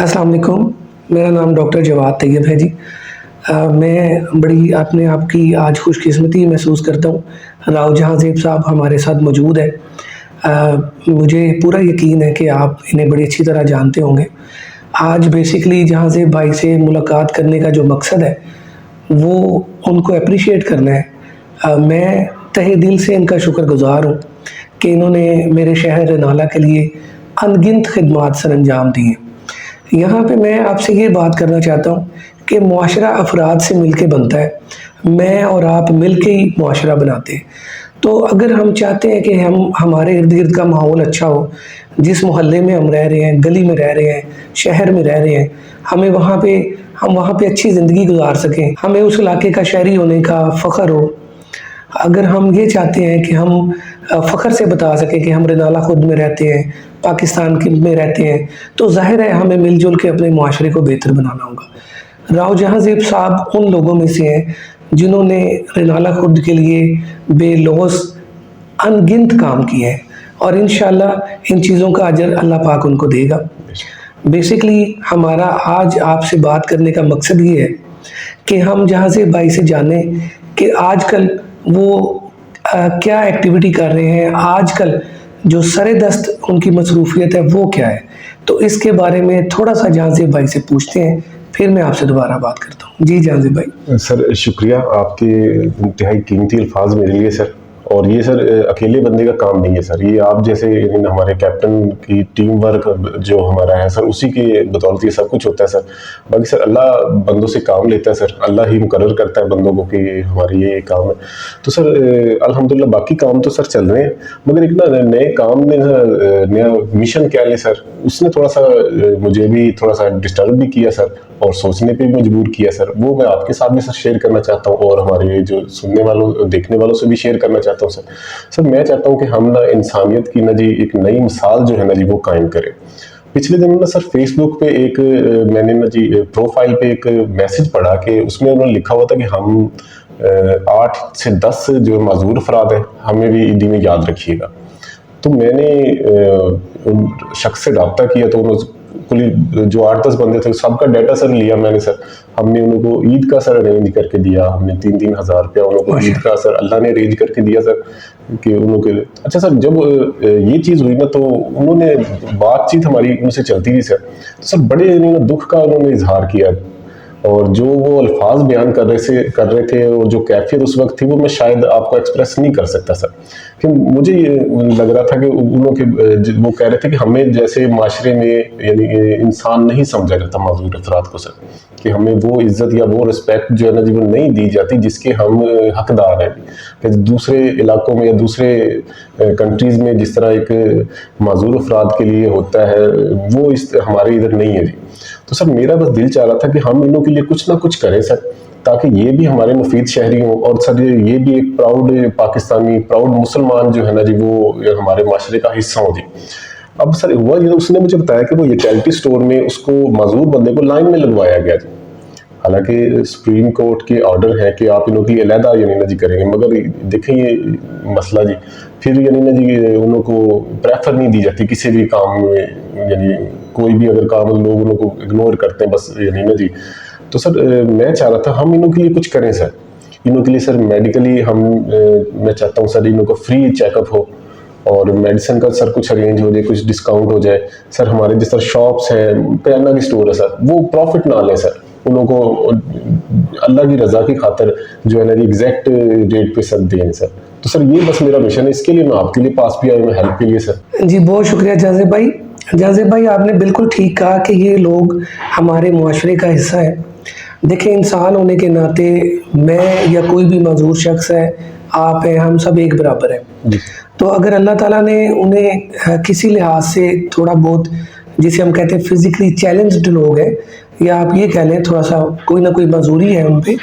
अस्सलाम वालेकुम। मेरा नाम डॉक्टर जवाद तैयब है जी। मैं बड़ी अपने आप की आज खुशकिस्मती महसूस करता हूँ। राव जहाँ ज़ेब साहब हमारे साथ मौजूद है। मुझे पूरा यकीन है कि आप इन्हें बड़ी अच्छी तरह जानते होंगे। आज बेसिकली जहाँ ज़ेब भाई से मुलाकात करने का जो मकसद है, वो उनको एप्रिशिएट करना है। मैं तहे दिल से इनका शुक्रगुज़ार हूँ कि इन्होंने मेरे शहर रनाला के लिए अनगिनत खिदमात सरअंजाम दी हैं। यहाँ पे मैं आपसे ये बात करना चाहता हूँ कि मुआशरा अफराद से मिल के बनता है। मैं और आप मिल के ही मुआशरा बनाते हैं। तो अगर हम चाहते हैं कि हमारे इर्द-गिर्द का माहौल अच्छा हो, जिस मोहल्ले में हम रह रहे हैं, गली में रह रहे हैं, शहर में रह रहे हैं, हम वहाँ पे अच्छी ज़िंदगी गुज़ार सकें, हमें उस इलाके का शहरी होने का फ़ख्र हो। अगर हम ये चाहते हैं कि हम फ़ख्र से बता सकें कि हम रनाला खुद में रहते हैं, पाकिस्तान के में रहते हैं, तो ज़ाहिर है हमें मिल-जुल के अपने मुआशरे को बेहतर बनाना होगा। राव जहाँ ज़ेब साहब उन लोगों में से हैं जिन्होंने रनाला खुद के लिए बेलौस अनगिनत काम किए हैं और इंशाअल्लाह इन चीज़ों का अजर अल्लाह पाक उनको देगा। बेसिकली हमारा आज आपसे बात करने का मकसद ये है कि हम जहाँ ज़ेब भाई से जानें कि आजकल वो क्या एक्टिविटी कर रहे हैं, आजकल जो सरेदस्त उनकी मसरूफियत है वो क्या है। तो इसके बारे में थोड़ा-सा जहाँ ज़ेब भाई से पूछते हैं, फिर मैं आपसे दोबारा बात करता हूँ। जी जहाँ ज़ेब भाई। सर शुक्रिया, आपके इंतहाई कीमती अल्फाज मेरे लिए सर। और ये सर अकेले बंदे का काम नहीं है सर, ये आप जैसे हमारे कैप्टन की टीम वर्क जो हमारा है सर, उसी के बदौलत ये सब कुछ होता है सर। बाकी सर अल्लाह बंदों से काम लेता है सर, अल्लाह ही मुकर्रर करता है बंदों को कि हमारी ये काम है। तो सर अल्हम्दुलिल्लाह बाकी काम तो सर चल रहे हैं, मगर एक ना नए काम में नया मिशन क्या ले सर, उसने थोड़ा सा मुझे भी थोड़ा सा डिस्टर्ब भी किया सर और सोचने पे भी मजबूर किया सर। वो मैं आपके साथ भी सर शेयर करना चाहता हूँ और हमारे जो सुनने वालों देखने वालों से भी शेयर करना चाहता हूँ सर। मैं चाहता हूँ कि हम ना इंसानियत की ना जी एक नई मिसाल जो है ना जी वो कायम करें। पिछले दिनों ना सर फेसबुक पे एक मैंने ना जी प्रोफाइल पे एक मैसेज पढ़ा कि उसमें उन्होंने लिखा हुआ था कि हम 8 से 10 जो माजूर अफराद हैं हमें भी ईदी में याद रखिएगा। तो मैंने उन शख्स से रब्ता किया तो उन्होंने कुल जो 8-10 बंदे थे सबका डाटा सर लिया मैंने सर। हमने उनको ईद का सर अरेंज करके दिया, हमने 3-3 हज़ार रुपया उनको ईद का सर अल्लाह ने अरेंज करके दिया सर कि उनको। अच्छा सर जब ये चीज़ हुई ना तो उन्होंने बातचीत हमारी उनसे चलती थी सर, तो सर बड़े दुख का उन्होंने इजहार किया और जो वो अल्फाज बयान कर रहे थे और जो कैफियत उस वक्त थी वो मैं शायद आपको एक्सप्रेस नहीं कर सकता सर। कि मुझे ये लग रहा था कि वो कह रहे थे कि हमें जैसे माशरे में यानी इंसान नहीं समझा जाता माजूर अफराद को सर, कि हमें वो इज्जत या वो रिस्पेक्ट जो है ना जी वो नहीं दी जाती जिसके हम हकदार हैं। कि दूसरे इलाकों में या दूसरे कंट्रीज़ में जिस तरह एक माजूर अफराद के लिए होता है वो हमारे इधर नहीं है जी। तो सर मेरा बस दिल चाह रहा था कि हम इनों के लिए कुछ ना कुछ करें सर, ताकि ये भी हमारे मुफीद शहरी हों और सर ये भी एक प्राउड पाकिस्तानी, प्राउड मुसलमान जो है ना जी वो हमारे माशरे का हिस्सा हो जी। अब सर हुआ ये उसने मुझे बताया कि वो ये चैरिटी स्टोर में उसको माजूर बंदे को लाइन में लगवाया गया जी। हालांकि सुप्रीम कोर्ट के ऑर्डर है कि आप इनों के लिए अलहदा यानी ना जी करेंगे, मगर देखें ये मसला जी फिर यानी ना जी उन्हों को प्रेफर नहीं दी जाती किसी भी काम में, यानी कोई भी अगर काम लोग उन्हों को इग्नोर करते हैं बस यानी ना जी। तो सर मैं चाह रहा था हम इनों के लिए कुछ करें सर, इनों के लिए सर मेडिकली मैं चाहता हूँ सर इनों को फ्री चेकअप हो और मेडिसिन का सर कुछ अरेंज हो जाए, कुछ डिस्काउंट हो जाए सर। हमारे जिस तरह शॉप्स हैं, किराना की स्टोर है सर, वो प्रॉफिट ना लें सर, उन को अल्लाह की रजा की खातर जो है ना एग्जैक्ट रेट पे सर दें सर। तो सर ये बस मेरा मिशन है, इसके लिए मैं आपके लिए पास भी आया हूँ हेल्प के लिए सर। जी बहुत शुक्रिया जहाँ ज़ेब भाई। जहाँ ज़ेब भाई आपने बिल्कुल ठीक कहा कि ये लोग हमारे मुआशरे का हिस्सा है। देखिए इंसान होने के नाते मैं या कोई भी माजूर शख्स है, आप हैं, हम सब एक बराबर हैं। तो अगर अल्लाह ताला ने उन्हें किसी लिहाज से थोड़ा बहुत जिसे हम कहते हैं फिज़िकली चैलेंज्ड लोग हैं, या आप ये कह लें थोड़ा सा कोई ना कोई मजबूरी है उन पे,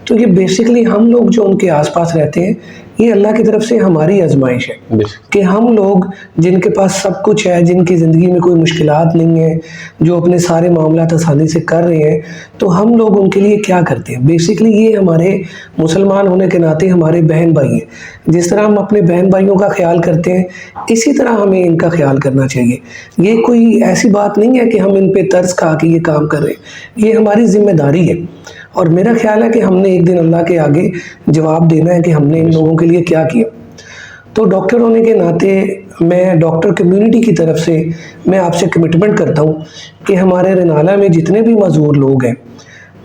तो ये बेसिकली हम लोग जो उनके आसपास रहते हैं ये अल्लाह की तरफ से हमारी आजमाइश है कि हम लोग जिनके पास सब कुछ है, जिनकी ज़िंदगी में कोई मुश्किलात नहीं है, जो अपने सारे मामलात आसानी से कर रहे हैं, तो हम लोग उनके लिए क्या करते हैं। बेसिकली ये हमारे मुसलमान होने के नाते हमारे बहन भाई हैं। जिस तरह हम अपने बहन भाइयों का ख्याल करते हैं, इसी तरह हमें इनका ख्याल करना चाहिए। ये कोई ऐसी बात नहीं है कि हम इन पे तरस खा के ये काम कर रहे हैं, ये हमारी जिम्मेदारी है। और मेरा ख्याल है कि हमने एक दिन अल्लाह के आगे जवाब देना है कि हमने इन लोगों के लिए क्या किया। तो डॉक्टर होने के नाते मैं डॉक्टर कम्युनिटी की तरफ से मैं आपसे कमिटमेंट करता हूँ कि हमारे रिनाला में जितने भी मज़दूर लोग हैं,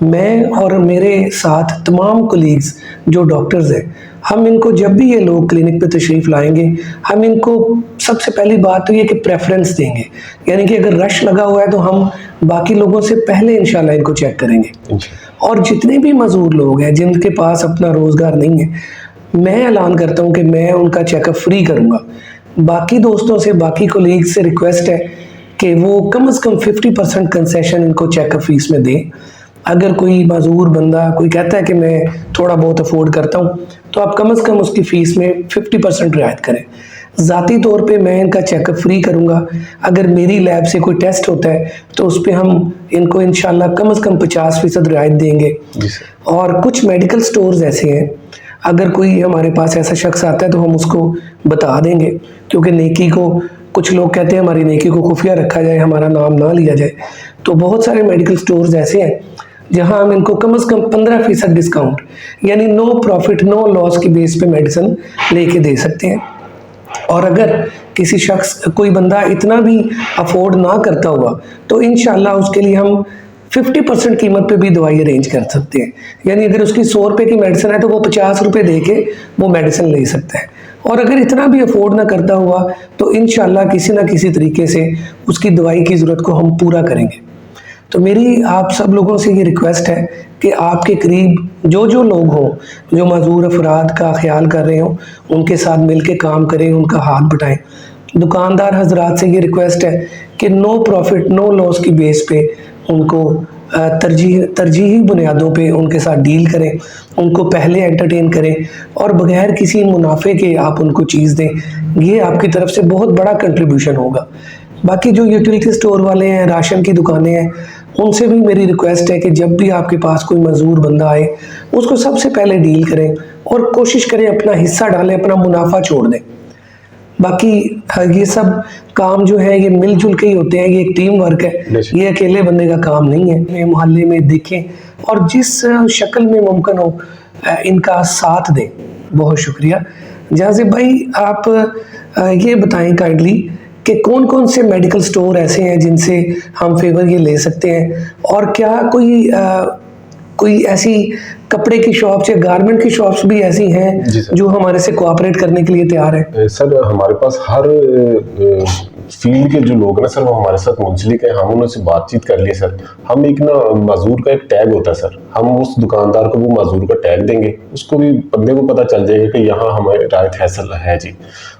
मैं और मेरे साथ तमाम कोलीग्स जो डॉक्टर्स हैं, हम इनको जब भी ये लोग क्लिनिक पे तशरीफ़ लाएंगे, हम इनको सबसे पहली बात तो ये कि प्रेफरेंस देंगे। यानी कि अगर रश लगा हुआ है तो हम बाकी लोगों से पहले इंशाल्लाह इनको चेक करेंगे। और जितने भी मज़दूर लोग हैं जिनके पास अपना रोज़गार नहीं है, मैं ऐलान करता हूँ कि मैं उनका चेकअप फ्री करूँगा। बाकी दोस्तों से, बाकी कोलीग से रिक्वेस्ट है कि वो कम से कम 50% कंसेशन इनको चेकअप फीस में दें। अगर कोई मज़दूर बंदा कोई कहता है कि मैं थोड़ा बहुत अफोर्ड करता हूँ, तो आप कम से कम उसकी फ़ीस में 50% रियायत करें। ज़ाती तौर पे मैं इनका चेकअप फ्री करूँगा। अगर मेरी लैब से कोई टेस्ट होता है तो उस पर हम इनको इंशाल्लाह कम से कम 50% रियायत देंगे। और कुछ मेडिकल स्टोर्स ऐसे हैं, अगर कोई हमारे पास ऐसा शख्स आता है तो हम उसको बता देंगे, क्योंकि नेकी को कुछ लोग कहते हैं हमारी नेकी को खुफिया रखा जाए, हमारा नाम ना लिया जाए। तो बहुत सारे मेडिकल स्टोर्स ऐसे हैं जहां हम इनको कम से कम 15% डिस्काउंट, यानी नो प्रॉफिट नो लॉस की बेस पे मेडिसिन लेके दे सकते हैं। और अगर किसी शख्स, कोई बंदा इतना भी अफोर्ड ना करता हुआ, तो इंशाल्लाह उसके लिए हम 50% कीमत पे भी दवाई अरेंज कर सकते हैं। यानी अगर उसकी 100 रुपये की मेडिसिन है तो वो 50 रुपये दे के वो मेडिसिन ले सकता है। और अगर इतना भी अफोर्ड ना करता हुआ तो इंशाल्लाह किसी ना किसी तरीके से उसकी दवाई की ज़रूरत को हम पूरा करेंगे। तो मेरी आप सब लोगों से ये रिक्वेस्ट है कि आपके करीब जो जो लोग हों, जो मज़दूर अफराद का ख्याल कर रहे हों, उनके साथ मिल के काम करें, उनका हाथ बटाएं। दुकानदार हजरात से ये रिक्वेस्ट है कि नो प्रॉफिट नो लॉस की बेस पे उनको तरजीही बुनियादों पे उनके साथ डील करें, उनको पहले एंटरटेन करें और बगैर किसी मुनाफे के आप उनको चीज़ दें। ये आपकी तरफ से बहुत बड़ा कंट्रीब्यूशन होगा। बाकी जो यूटिलिटी स्टोर वाले हैं, राशन की दुकानें हैं, उनसे भी मेरी रिक्वेस्ट है कि जब भी आपके पास कोई मज़दूर बंदा आए, उसको सबसे पहले डील करें और कोशिश करें अपना हिस्सा डालें, अपना मुनाफा छोड़ दें। बाकी ये सब काम जो है ये मिलजुल के ही होते हैं, ये एक टीम वर्क है, ये अकेले बंदे का काम नहीं है। मोहल्ले में देखें और जिस शक्ल में मुमकिन हो इनका साथ दें। बहुत शुक्रिया। जाज़िब भाई, आप ये बताएं काइंडली कि कौन कौन से मेडिकल स्टोर ऐसे हैं जिनसे हम फेवर ये ले सकते हैं, और क्या कोई ऐसी कपड़े की शॉप्स या गारमेंट की शॉप्स भी ऐसी हैं जो हमारे से कोऑपरेट करने के लिए तैयार है? सर हमारे पास हर फील्ड के जो लोग ना सर वो हमारे साथ मुंसलिक हैं। हम उनसे बातचीत कर लिए सर। हम एक ना मजदूर का एक टैग होता है सर, हम उस दुकानदार को वो मजदूर का टैग देंगे, उसको भी बंदे को पता चल जाएगा कि यहाँ हमारे रायत हैसल है जी।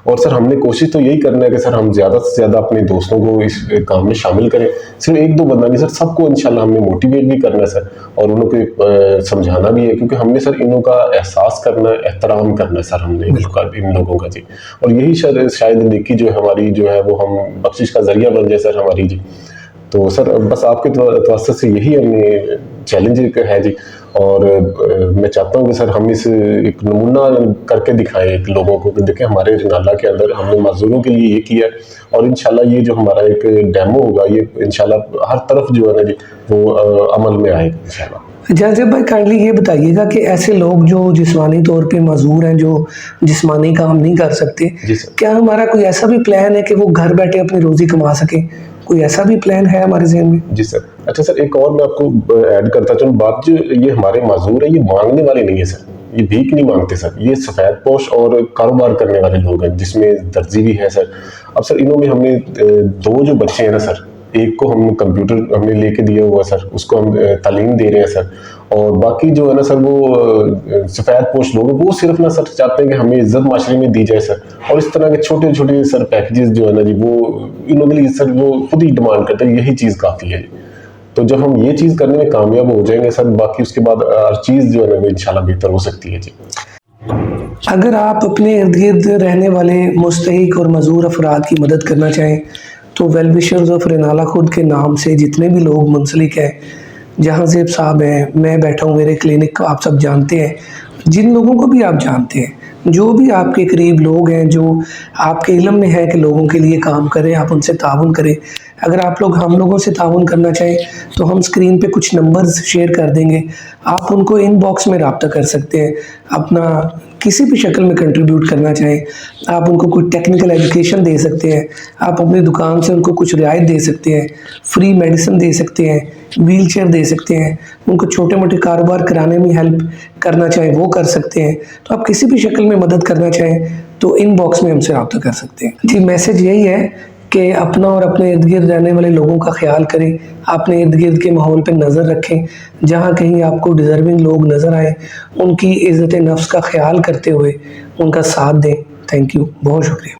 और सर हमने कोशिश तो यही करना है कि सर हम ज़्यादा से ज़्यादा अपने दोस्तों को इस काम में शामिल करें। सिर्फ एक दो बंदा नहीं सर, सबको इंशाल्लाह हमने मोटिवेट भी करना है सर, और उनको समझाना भी है, क्योंकि हमने सर इनों का एहसास करना है, एहतराम करना है सर हमने इन लोगों का जी। और यही शायद नेकी जो हमारी जो है वो हम बख्शिश का जरिया बन जाए सर हमारी जी। तो सर बस आपके तवज्जो से यही हमें चैलेंज है जी। और मैं चाहता हूँ कि सर हम इस एक नमूना करके दिखाएं एक लोगों को कि देखें हमारे रिनाला के अंदर हमने मजदूरों के लिए ये किया, और इंशाल्लाह ये जो हमारा एक डेमो होगा ये इंशाल्लाह हर तरफ जो है ना जी वो अमल में आएगा इंशाल्लाह। जाज़िब भाई, काइंडली ये बताइएगा कि ऐसे लोग जो जिस्मानी तौर पे मजबूर हैं, जो जिस्मानी काम नहीं कर सकते, क्या हमारा कोई ऐसा भी प्लान है कि वो घर बैठे अपनी रोजी कमा सके? कोई ऐसा भी प्लान है हमारे ज़हन में? जी सर। अच्छा सर, एक और मैं आपको ऐड करता चलूँ बात, जो ये हमारे मजदूर है ये मांगने वाले नहीं है सर, ये भीख नहीं मांगते सर, ये सफ़ेद पोश और कारोबार करने वाले लोग हैं, जिसमें दर्जी भी है सर। अब सर इन्हों में हमने दो जो बच्चे हैं ना सर, एक को हम कंप्यूटर हमने लेके दिया हुआ सर, उसको हम तालीम दे रहे हैं सर, और बाकी जो है ना सर वो सफ़ेद पोश लोग वो सिर्फ ना सर चाहते हैं कि हमें इज्जत माशरे में दी जाए सर, और इस तरह के छोटे छोटे सर पैकेजेस जो है ना जी वो इन्होंने लिए सर वो खुद ही डिमांड करते हैं, यही चीज़ काफ़ी है। तो जब हम ये चीज़ करने में कामयाब हो जाएंगे सर, बाकी उसके बाद हर चीज़ जो है ना वो इंशाल्लाह बेहतर हो सकती है जी। अगर आप अपने इर्द गिर्द रहने वाले मुस्तहिक और मजूर अफराद की मदद करना चाहें तो वेल विशर्स ऑफ रेनाला खुद के नाम से जितने भी लोग मुंसलिक हैं, जहाँ ज़ेब साहब हैं, मैं बैठा हूँ, मेरे क्लिनिक को आप सब जानते हैं, जिन लोगों को भी आप जानते हैं, जो भी आपके करीब लोग हैं जो आपके इल्म में है कि लोगों के लिए काम करें, आप उनसे ताउन करें। अगर आप लोग हम लोगों से ताउन करना चाहें तो हम स्क्रीन पे कुछ नंबर्स शेयर कर देंगे, आप उनको इनबॉक्स में रब्ता कर सकते हैं। अपना किसी भी शक्ल में कंट्रीब्यूट करना चाहें, आप उनको कोई टेक्निकल एजुकेशन दे सकते हैं, आप अपनी दुकान से उनको कुछ रियायत दे सकते हैं, फ्री मेडिसिन दे सकते हैं, व्हील चेयर दे सकते हैं, उनको छोटे मोटे कारोबार कराने में हेल्प करना चाहें वो कर सकते हैं। तो आप किसी भी शक्ल में मदद करना चाहें तो इनबॉक्स में हमसे रब्ता कर सकते हैं। जी, मैसेज यही है कि अपना और अपने इर्द गिर्द रहने वाले लोगों का ख्याल करें, अपने इर्द गिर्द के माहौल पर नज़र रखें, जहाँ कहीं आपको डिज़र्विंग लोग नज़र आए उनकी इज़्ज़त नफ्स का ख्याल करते हुए उनका साथ दें। थैंक यू, बहुत शुक्रिया।